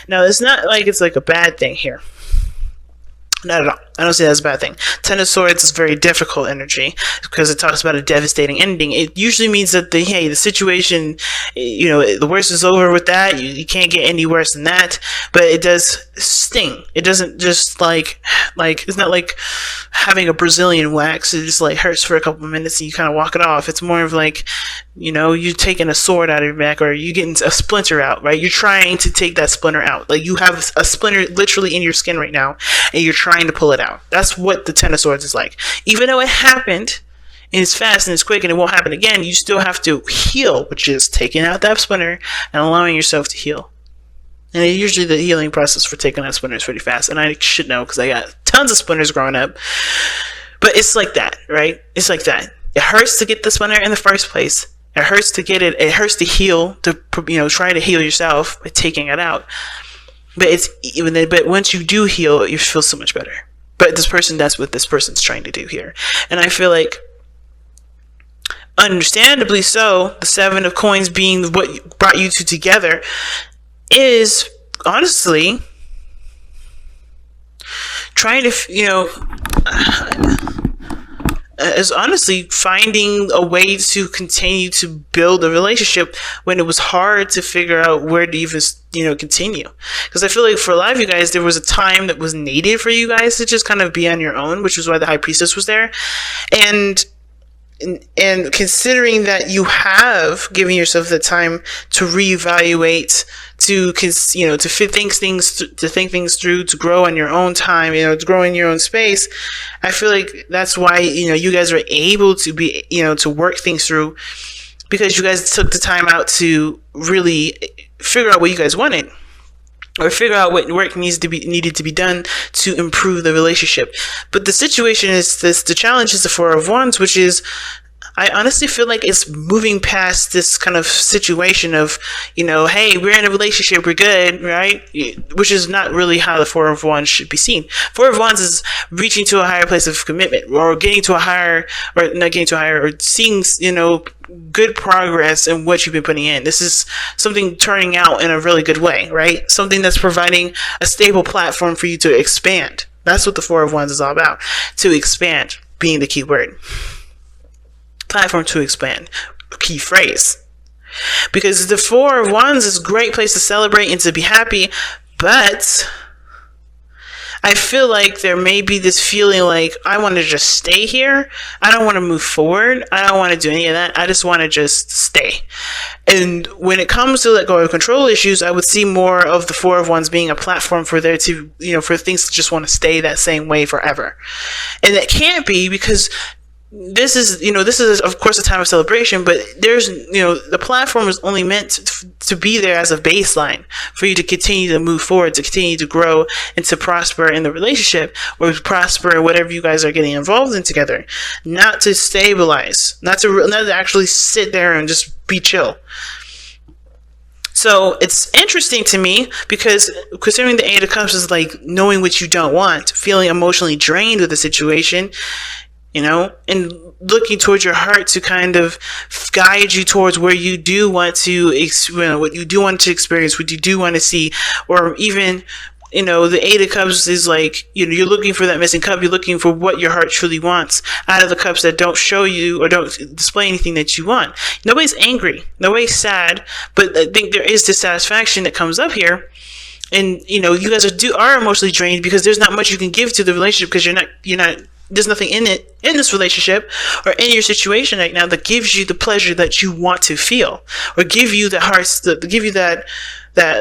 Now, it's not like it's like a bad thing here. Not at all. I don't see that as a bad thing. Ten of Swords is very difficult energy because it talks about a devastating ending. It usually means that the situation, the worst is over with that. You can't get any worse than that. But it does sting. It doesn't just like it's not like having a Brazilian wax. It just like hurts for a couple of minutes and you kind of walk it off. It's more of like, you taking a sword out of your back, or you getting a splinter out, right? You're trying to take that splinter out. Like you have a splinter literally in your skin right now, and you're trying to pull it out. That's what the Ten of Swords is like. Even though it happened, and it's fast and it's quick and it won't happen again, you still have to heal, which is taking out that splinter and allowing yourself to heal. And usually the healing process for taking out splinter is pretty fast. And I should know because I got tons of splinters growing up. But it's like that, right? It's like that. It hurts to get the splinter in the first place. It hurts to get it. It hurts to heal, to try to heal yourself by taking it out. But once you do heal, you feel so much better. But that's what this person's trying to do here. And I feel like, understandably so, the Seven of Coins being what brought you two together is honestly trying to, is honestly finding a way to continue to build a relationship when it was hard to figure out where to even, continue. Because I feel like for a lot of you guys, there was a time that was needed for you guys to just kind of be on your own, which was why the High Priestess was there. And considering that you have given yourself the time to reevaluate, to think things through, to grow on your own time, to grow in your own space, I feel like that's why you guys are able to be to work things through, because you guys took the time out to really figure out what you guys wanted, or figure out what work needed to be done to improve the relationship. But the situation is this: the challenge is the Four of Wands, which is, I honestly feel like it's moving past this kind of situation of, hey, we're in a relationship, we're good, right? Which is not really how the Four of Wands should be seen. Four of Wands is reaching to a higher place of commitment, or seeing, good progress in what you've been putting in. This is something turning out in a really good way, right? Something that's providing a stable platform for you to expand. That's what the Four of Wands is all about. To expand being the key word. Platform to expand, key phrase. Because the Four of Wands is a great place to celebrate and to be happy, but I feel like there may be this feeling like, I want to just stay here. I don't want to move forward. I don't want to do any of that. I just want to just stay. And when it comes to let go of control issues, I would see more of the Four of Wands being a platform for there to, for things to just want to stay that same way forever. And that can't be, because this is of course a time of celebration, but there's, the platform is only meant to be there as a baseline for you to continue to move forward, to continue to grow, and to prosper in the relationship, or prosper in whatever you guys are getting involved in together. Not to stabilize, not to actually sit there and just be chill. So it's interesting to me, because considering the Eight of Cups is like knowing what you don't want, feeling emotionally drained with the situation, and looking towards your heart to kind of guide you towards where you do want to, what you do want to experience, what you do want to see, or even, the Eight of Cups is like, you're looking for that missing cup. You're looking for what your heart truly wants out of the cups that don't show you or don't display anything that you want. Nobody's angry. Nobody's sad. But I think there is dissatisfaction that comes up here. And, you guys are emotionally drained because there's not much you can give to the relationship, because you're not, there's nothing in this relationship or in your situation right now that gives you the pleasure that you want to feel, or give you give you that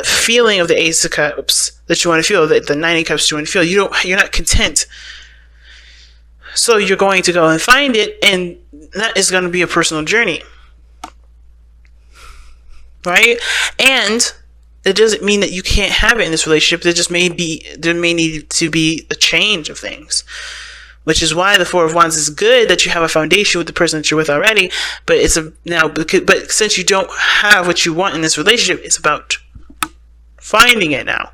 feeling of the Ace of Cups that you want to feel, the Nine of Cups you want to feel. You're not content. So you're going to go and find it, and that is going to be a personal journey. Right? And it doesn't mean that you can't have it in this relationship. There may need to be a change of things. Which is why the Four of Wands is good, that you have a foundation with the person that you're with already. But but since you don't have what you want in this relationship, it's about finding it now.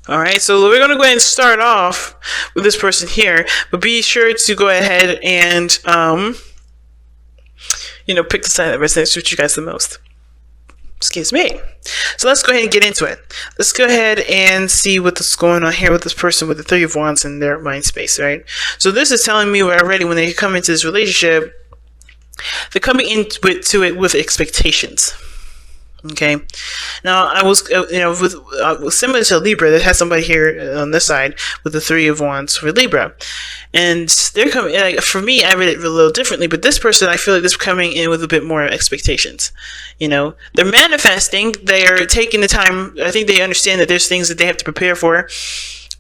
All right, so we're gonna go ahead and start off with this person here, but be sure to go ahead and pick the side that resonates with you guys the most. Excuse me. So let's go ahead and get into it. Let's go ahead and see what's going on here with this person with the Three of Wands in their mind space, right? So this is telling me already when they come into this relationship, they're coming into it with expectations. Okay. Now I was, with similar to Libra, that has somebody here on this side with the Three of Wands for Libra, and they're coming. Like, for me, I read it a little differently, but this person, I feel like they're coming in with a bit more expectations. They're manifesting. They are taking the time. I think they understand that there's things that they have to prepare for,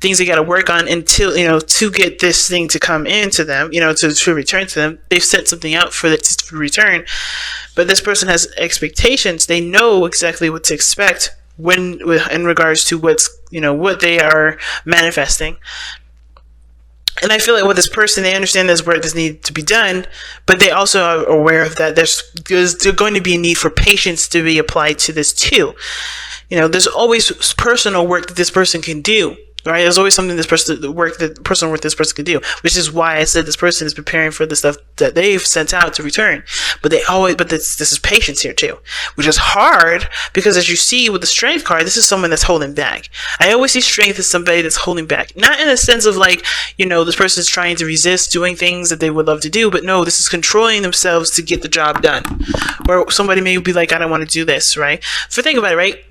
things they got to work on until, to get this thing to come into them, to return to them. They've set something out for it to return. But this person has expectations. They know exactly what to expect in regards to what they are manifesting. And I feel like with this person, they understand there's work that needs to be done, but they also are aware of that there's going to be a need for patience to be applied to this too. There's always personal work that this person can do. Right? There's always something personal work this person can do, which is why I said this person is preparing for the stuff that they've sent out to return. But this is patience here too, which is hard because, as you see with the Strength card, this is someone that's holding back. I always see Strength as somebody that's holding back, not in a sense of like, this person is trying to resist doing things that they would love to do, but no, this is controlling themselves to get the job done. Or somebody may be like, I don't want to do this, right? So think about it, right?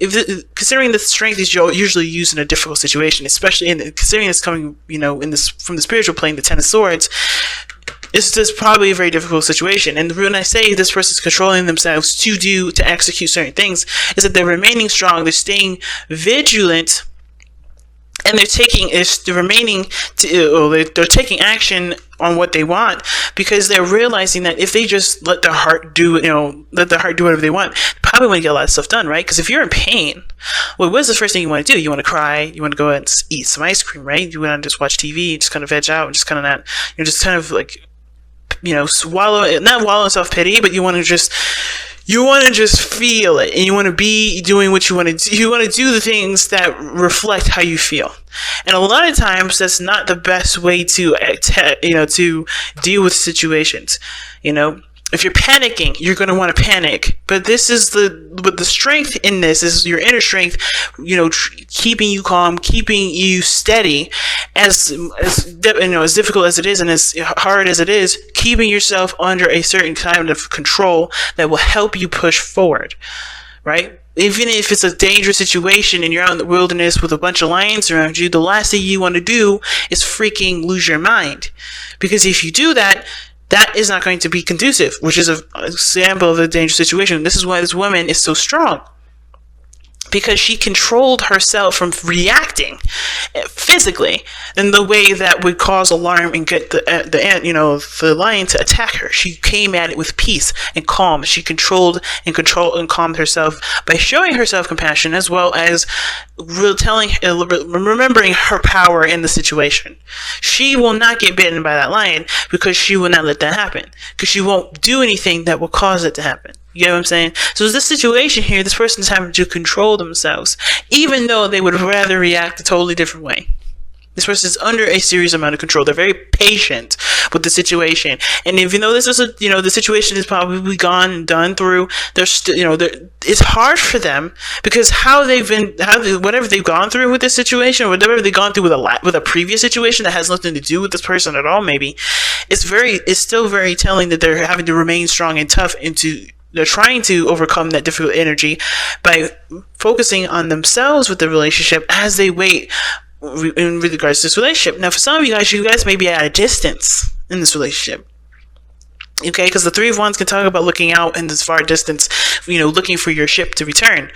Considering the Strength is usually used in a difficult situation, especially considering it's coming, from the spiritual plane, the Ten of Swords, it's just probably a very difficult situation. And when I say this person's controlling themselves to execute certain things, is that they're remaining strong, they're staying vigilant, and they're taking action on what they want, because they're realizing that if they just let their heart do whatever they want, probably want to get a lot of stuff done, right? Because if you're in pain, well, what's the first thing you want to do? You want to cry, you want to go out and eat some ice cream, right? You want to just watch TV, just kind of veg out, and just kind of not, just kind of like, not wallow in self-pity, but you want to just feel it, and you want to be doing what you want to do. You want to do the things that reflect how you feel. And a lot of times that's not the best way to deal with situations. If you're panicking, you're going to want to panic. But this is the strength in this is your inner strength, keeping you calm, keeping you steady, as difficult as it is and as hard as it is, keeping yourself under a certain kind of control that will help you push forward, right? Even if it's a dangerous situation and you're out in the wilderness with a bunch of lions around you, the last thing you want to do is freaking lose your mind. Because if you do that, that is not going to be conducive, which is an example of a dangerous situation. This is why this woman is so strong, because she controlled herself from reacting physically in the way that would cause alarm and get the lion to attack her. She came at it with peace and calm. She controlled and calmed herself by showing herself compassion, as well as remembering her power in the situation. She will not get bitten by that lion because she will not let that happen, because she won't do anything that will cause it to happen. You get what I'm saying? So this situation here, this person's having to control themselves, even though they would rather react a totally different way. This person is under a serious amount of control. They're very patient with the situation, and even though this is the situation is probably gone and done through, they're still, it's hard for them, because whatever they've gone through with this situation, or whatever they've gone through with a previous situation that has nothing to do with this person at all, maybe it's still very telling that they're having to remain strong and tough they're trying to overcome that difficult energy by focusing on themselves with the relationship as they wait in regards to this relationship. Now, for some of you guys may be at a distance in this relationship. Okay, because the Three of Wands can talk about looking out in this far distance, looking for your ship to return.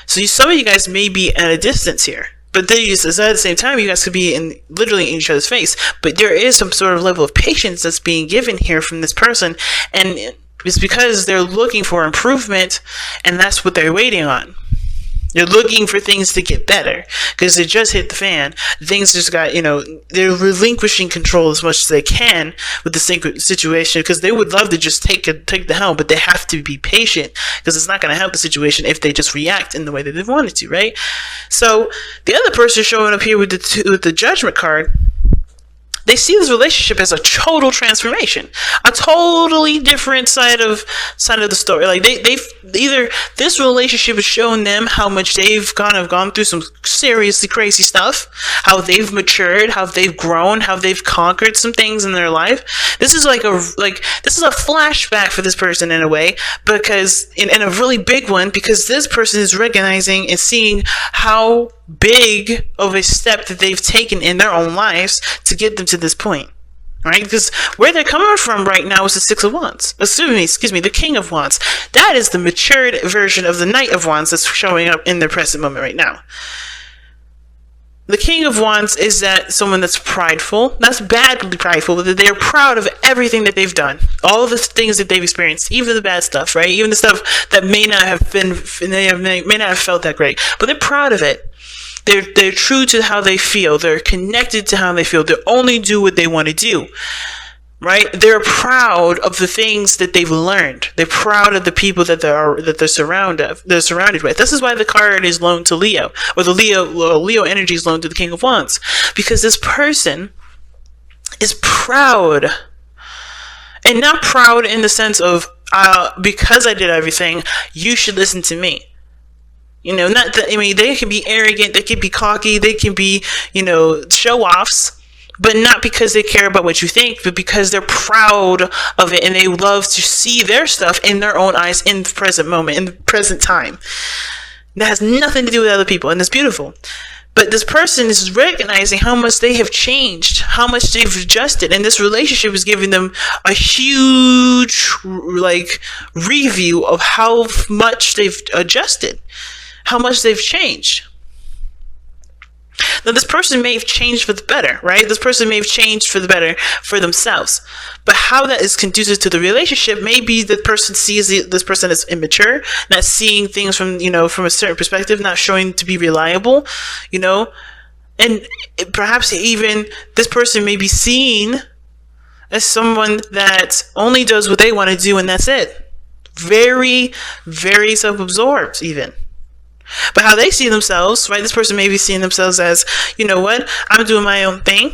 So some of you guys may be at a distance here. But then at the same time, you guys could be literally in each other's face. But there is some sort of level of patience that's being given here from this person, and it's because they're looking for improvement, and that's what they're waiting on. They're looking for things to get better, because it just hit the fan. Things just got, they're relinquishing control as much as they can with the situation, because they would love to just take the helm, but they have to be patient, because it's not going to help the situation if they just react in the way that they wanted to, right? So the other person showing up here with the Judgment card, They see this relationship as a total transformation, a totally different side of the story. Like they've either this relationship has shown them how much they've kind of gone through some seriously crazy stuff, how they've matured, how they've grown, how they've conquered some things in their life. This is this is a flashback for this person in a way, because in a really big one, because this person is recognizing and seeing how big of a step that they've taken in their own lives to get them to this point, right? Because where they're coming from right now is the Six of Wands. Excuse me, the King of Wands. That is the matured version of the Knight of Wands that's showing up in their present moment right now. The King of Wands is that someone that's prideful, that's badly prideful, but they're proud of everything that they've done, all of the things that they've experienced, even the bad stuff, right? Even the stuff that may not have felt that great, but they're proud of it. They're true to how they feel. They're connected to how they feel. They only do what they want to do, right? They're proud of the things that they've learned. They're proud of the people that they're surrounded with. This is why the card is loaned to Leo, or the Leo energy is loaned to the King of Wands, because this person is proud, and not proud in the sense of because I did everything, you should listen to me. You know, not that, I mean, they can be arrogant, they can be cocky, they can be, show-offs, but not because they care about what you think, but because they're proud of it and they love to see their stuff in their own eyes in the present moment, in the present time. That has nothing to do with other people, and it's beautiful. But this person is recognizing how much they have changed, how much they've adjusted, and this relationship is giving them a huge, review of how much they've adjusted, how much they've changed. Now, this person may have changed for the better, right? This person may have changed for the better for themselves. But how that is conducive to the relationship, maybe the person sees this person as immature, not seeing things from a certain perspective, not showing to be reliable, and perhaps even this person may be seen as someone that only does what they want to do and that's it. Very, very self-absorbed even. But how they see themselves, right? This person may be seeing themselves as, you know what? I'm doing my own thing.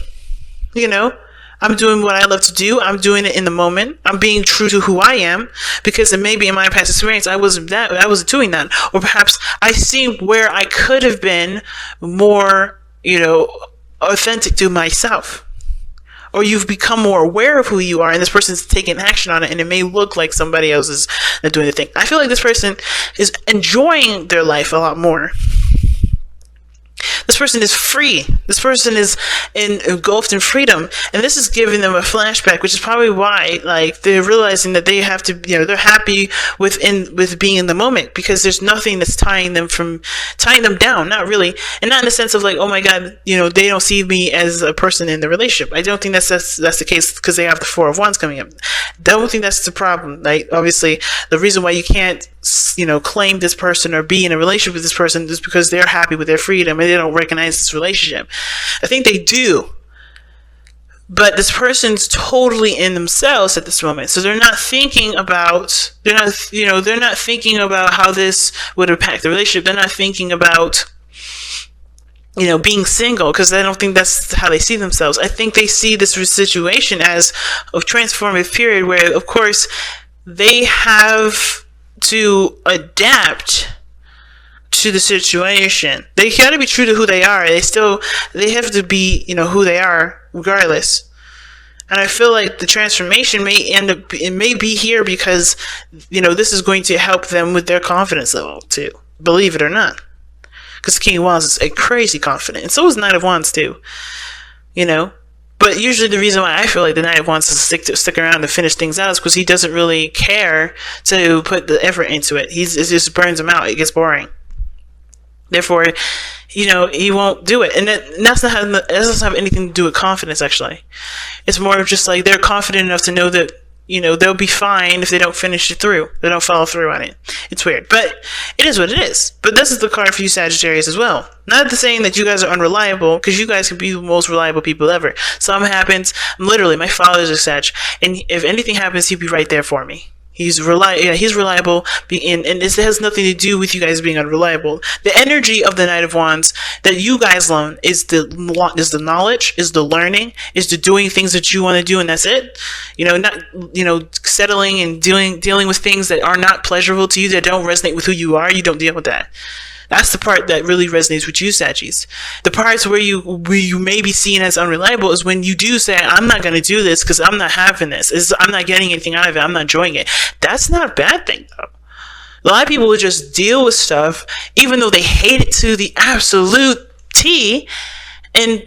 I'm doing what I love to do. I'm doing it in the moment. I'm being true to who I am, because it may be in my past experience I wasn't doing that. Or perhaps I see where I could have been more, authentic to myself. Or you've become more aware of who you are, and this person's taking action on it, and it may look like somebody else is doing the thing. I feel like this person is enjoying their life a lot more. This person is free. This person is engulfed in freedom, and this is giving them a flashback, which is probably why, they're realizing that they have to, they're happy with being in the moment, because there's nothing that's tying them down. Not really, and not in the sense of oh my God, they don't see me as a person in the relationship. I don't think that's the case, because they have the Four of Wands coming up. I don't think that's the problem. Obviously, the reason why you can't, claim this person or be in a relationship with this person is because they're happy with their freedom and they don't recognize this relationship. I think they do, but this person's totally in themselves at this moment, so they're not thinking about how this would impact the relationship. They're not thinking about being single, because I don't think that's how they see themselves. I think they see this situation as a transformative period where, of course, they have to adapt to the situation. They gotta be true to who they are. They have to be, who they are regardless. And I feel like the transformation may be here because, this is going to help them with their confidence level too. Believe it or not. Because the King of Wands is a crazy confident. And so is Knight of Wands too. But usually the reason why I feel like the Knight of Wands to stick around to finish things out is because he doesn't really care to put the effort into it. It just burns him out. It gets boring. Therefore, he won't do it. And that doesn't have anything to do with confidence, actually. It's more of just they're confident enough to know that, they'll be fine if they don't finish it through. They don't follow through on it. It's weird. But it is what it is. But this is the card for you Sagittarius as well. Not saying that you guys are unreliable, because you guys can be the most reliable people ever. Something happens. Literally, my father's a Sag. And if anything happens, he'd be right there for me. He's reliable, and this has nothing to do with you guys being unreliable. The energy of the Knight of Wands that you guys loan is the knowledge, is the learning, is the doing things that you want to do, and that's it. Not settling and dealing with things that are not pleasurable to you, that don't resonate with who you are. You don't deal with that. That's the part that really resonates with you, Saggies. The parts where you may be seen as unreliable is when you do say, I'm not going to do this because I'm not having this. I'm not getting anything out of it. I'm not enjoying it. That's not a bad thing, though. A lot of people will just deal with stuff, even though they hate it to the absolute T, and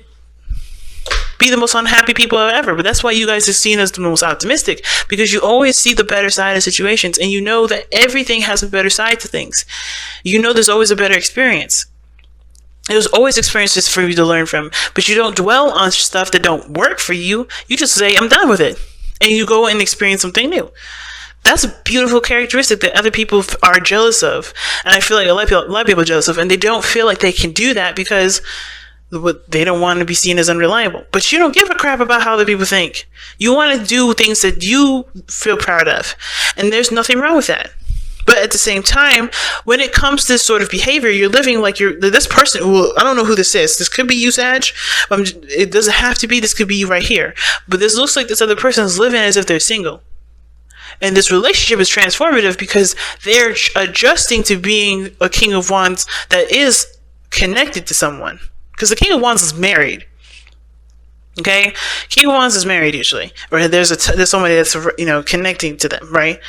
be the most unhappy people ever. But that's why you guys are seen as the most optimistic, because you always see the better side of situations, and you know that everything has a better side to things. There's always a better experience. There's always experiences for you to learn from, but you don't dwell on stuff that don't work for you. You just say, I'm done with it, and you go and experience something new. That's a beautiful characteristic that other people are jealous of, and I feel like a lot of people are jealous of, and they don't feel like they can do that because they don't want to be seen as unreliable. But you don't give a crap about how other people think. You want to do things that you feel proud of, and there's nothing wrong with that. But at the same time, when it comes to this sort of behavior, you're living like this person. Well, I don't know who this is. This could be you, Sag. It doesn't have to be. This could be you right here. But this looks like this other person is living as if they're single. And this relationship is transformative because they're adjusting to being a King of Wands that is connected to someone. Because the King of Wands is married. Okay? King of Wands is married usually. Or there's somebody that's, connecting to them, right?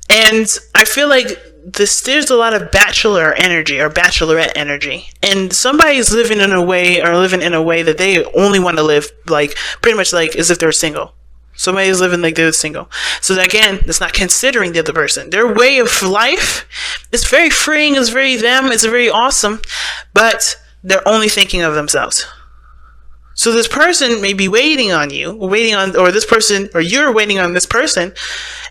And I feel like there's a lot of bachelor energy or bachelorette energy. And somebody's living in a way that they only want to live pretty much as if they're single. Somebody's living like they're single. So again, that's not considering the other person. Their way of life is very freeing, it's very them, it's very awesome, but they're only thinking of themselves. So this person may be waiting on you, or this person, or you're waiting on this person,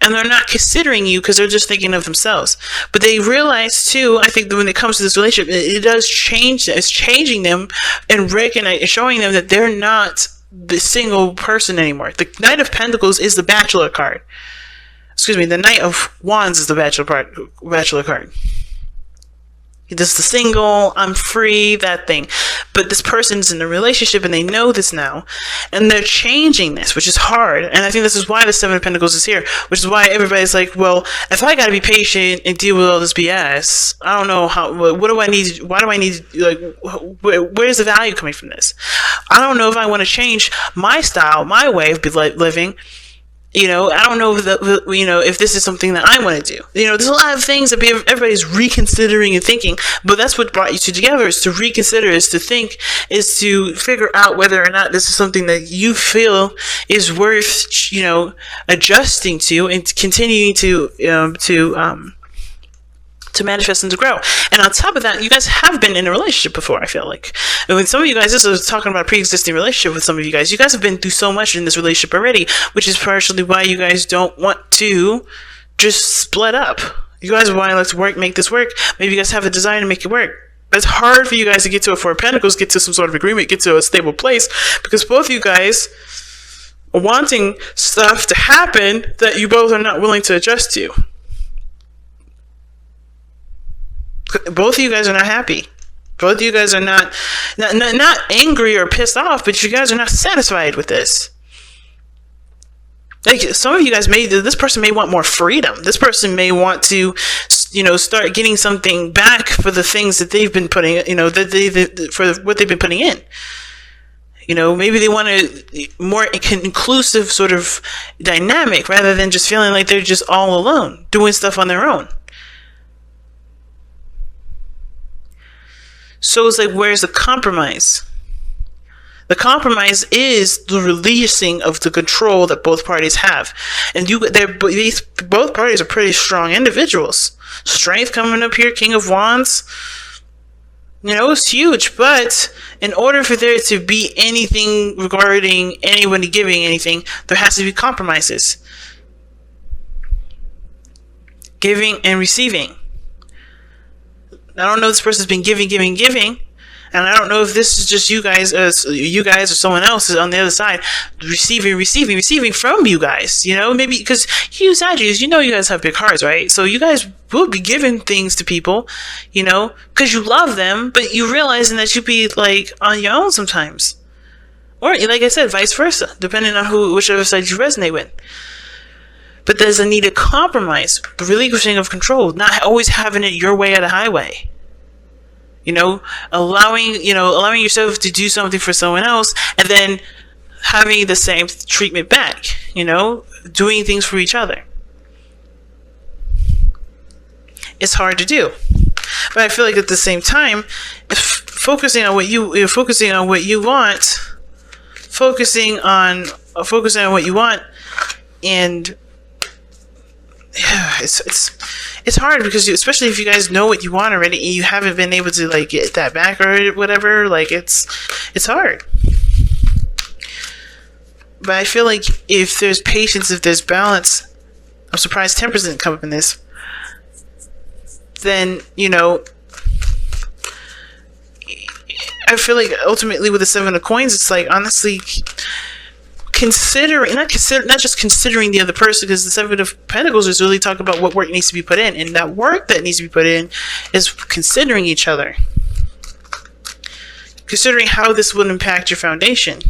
and they're not considering you because they're just thinking of themselves. But they realize too, I think that when it comes to this relationship, it does change. It's changing them and showing them that they're not the single person anymore. The Knight of Pentacles is the bachelor card. The Knight of Wands is the bachelor card. This the single, I'm free, that thing. But this person's in a relationship and they know this now. And they're changing this, which is hard. And I think this is why the Seven of Pentacles is here. Which is why everybody's like, well, if I gotta be patient and deal with all this BS, I don't know what do I need, why do I need, where's the value coming from this? I don't know if I want to change my style, my way of living. I don't know if this is something that I want to do. There's a lot of things that everybody's reconsidering and thinking, but that's what brought you two together, is to reconsider, is to think, is to figure out whether or not this is something that you feel is worth, adjusting to and continuing to manifest and to grow. And on top of that, you guys have been in a relationship before, I feel like. And when some of you guys, this is talking about a pre-existing relationship with some of you guys have been through so much in this relationship already, which is partially why you guys don't want to just split up. You guys want to, let's make this work. Maybe you guys have a desire to make it work. But it's hard for you guys to get to a Four of Pentacles, get to some sort of agreement, get to a stable place, because both of you guys are wanting stuff to happen that you both are not willing to adjust to. Both of you guys are not happy. Both of you guys are not angry or pissed off, but you guys are not satisfied with this. Some of you guys this person may want more freedom. This person may want to, start getting something back for the things that they've been putting, for what they've been putting in. Maybe they want a more inclusive sort of dynamic rather than just feeling like they're just all alone, doing stuff on their own. So it's where's the compromise? The compromise is the releasing of the control that both parties have. And both parties are pretty strong individuals. Strength coming up here, King of Wands. It's huge. But in order for there to be anything regarding anybody giving anything, there has to be compromises. Giving and receiving. I don't know if this person's been giving. And I don't know if this is just you guys or someone else is on the other side receiving from you guys. Maybe because you Sagittarius, you guys have big hearts, right? So you guys will be giving things to people, because you love them, but you realizing that you be like on your own sometimes. Or, like I said, vice versa, depending on whichever side you resonate with. But there's a need to compromise, the relinquishing of control, not always having it your way or the highway. Allowing yourself to do something for someone else and then having the same treatment back, doing things for each other. It's hard to do. But I feel like at the same time, focusing on what you want, and it's hard because especially if you guys know what you want already and you haven't been able to like get that back or whatever, like it's hard. But I feel like if there's patience, if there's balance, I'm surprised Temperance didn't come up in this, then I feel like ultimately with the Seven of Coins, it's like honestly not just considering the other person, because the Seven of Pentacles is really talking about what work needs to be put in, and that work that needs to be put in is considering each other, considering how this will impact your foundation.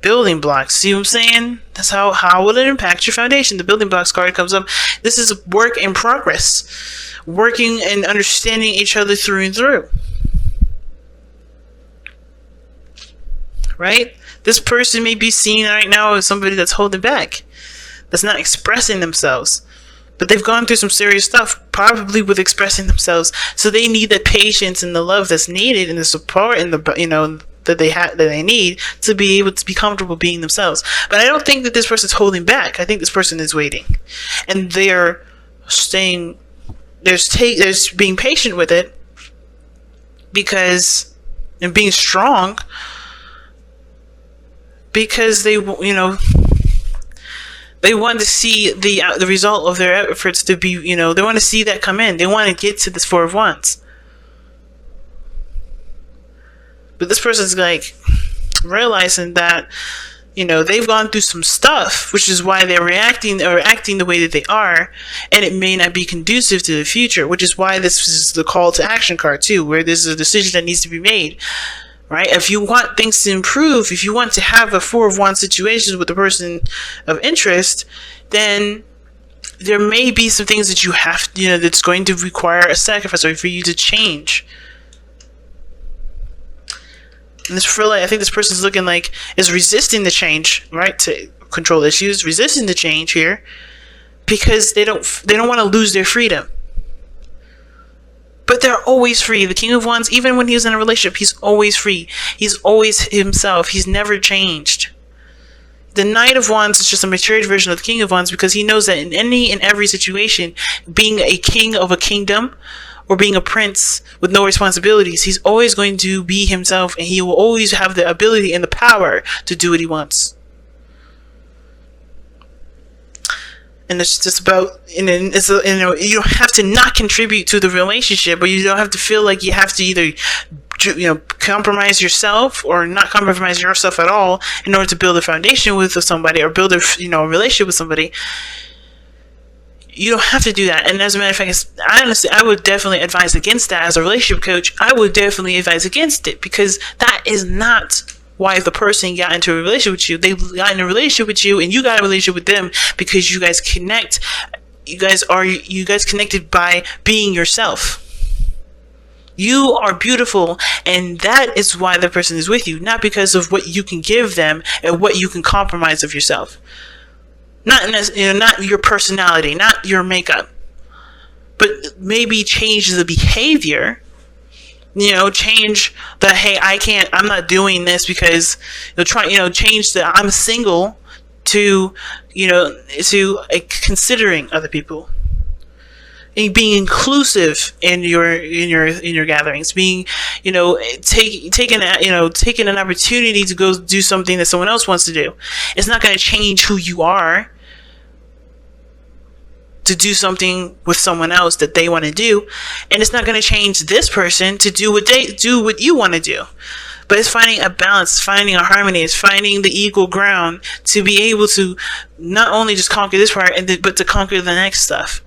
Building blocks, see what I'm saying? That's how will it impact your foundation? The building blocks card comes up. This is work in progress, working and understanding each other through and through, right? This person may be seen right now as somebody that's holding back, that's not expressing themselves, but they've gone through some serious stuff, probably with expressing themselves. So they need the patience and the love that's needed, and the support and the that they need to be able to be comfortable being themselves. But I don't think that this person's holding back. I think this person is waiting, and they're staying. There's being patient with it, and being strong. Because they want to see the result of their efforts to be, they want to see that come in. They want to get to this Four of Wands. But this person's like realizing that, they've gone through some stuff, which is why they're reacting or acting the way that they are, and it may not be conducive to the future, which is why this is the call to action card too, where there's a decision that needs to be made. Right? If you want things to improve, if you want to have a Four of Wands situation with the person of interest, then there may be some things that you have, that's going to require a sacrifice or for you to change. And I think this person's looking like is resisting the change, right? To control issues, resisting the change here because they don't want to lose their freedom. But they're always free. The King of Wands, even when he was in a relationship, he's always free. He's always himself. He's never changed. The Knight of Wands is just a matured version of the King of Wands because he knows that in any and every situation, being a king of a kingdom or being a prince with no responsibilities, he's always going to be himself, and he will always have the ability and the power to do what he wants. And it's just about, you don't have to not contribute to the relationship, but you don't have to feel like you have to either, compromise yourself or not compromise yourself at all in order to build a foundation with somebody or build a relationship with somebody. You don't have to do that. And as a matter of fact, I would definitely advise against that as a relationship coach. I would definitely advise against it because that is not why the person got into a relationship with you. They got in a relationship with you, and you got a relationship with them because you guys connect. You guys connected by being yourself. You are beautiful, and that is why the person is with you, not because of what you can give them and what you can compromise of yourself. Not your personality, not your makeup, but maybe change the behavior. Change the, hey, I'm not doing this because change the I'm single to considering other people and being inclusive in your gatherings, being taking an opportunity to go do something that someone else wants to do. It's not going to change who you are to do something with someone else that they want to do, and it's not going to change this person to do what you want to do. But it's finding a balance, finding a harmony, it's finding the equal ground to be able to not only just conquer this part, but to conquer the next stuff.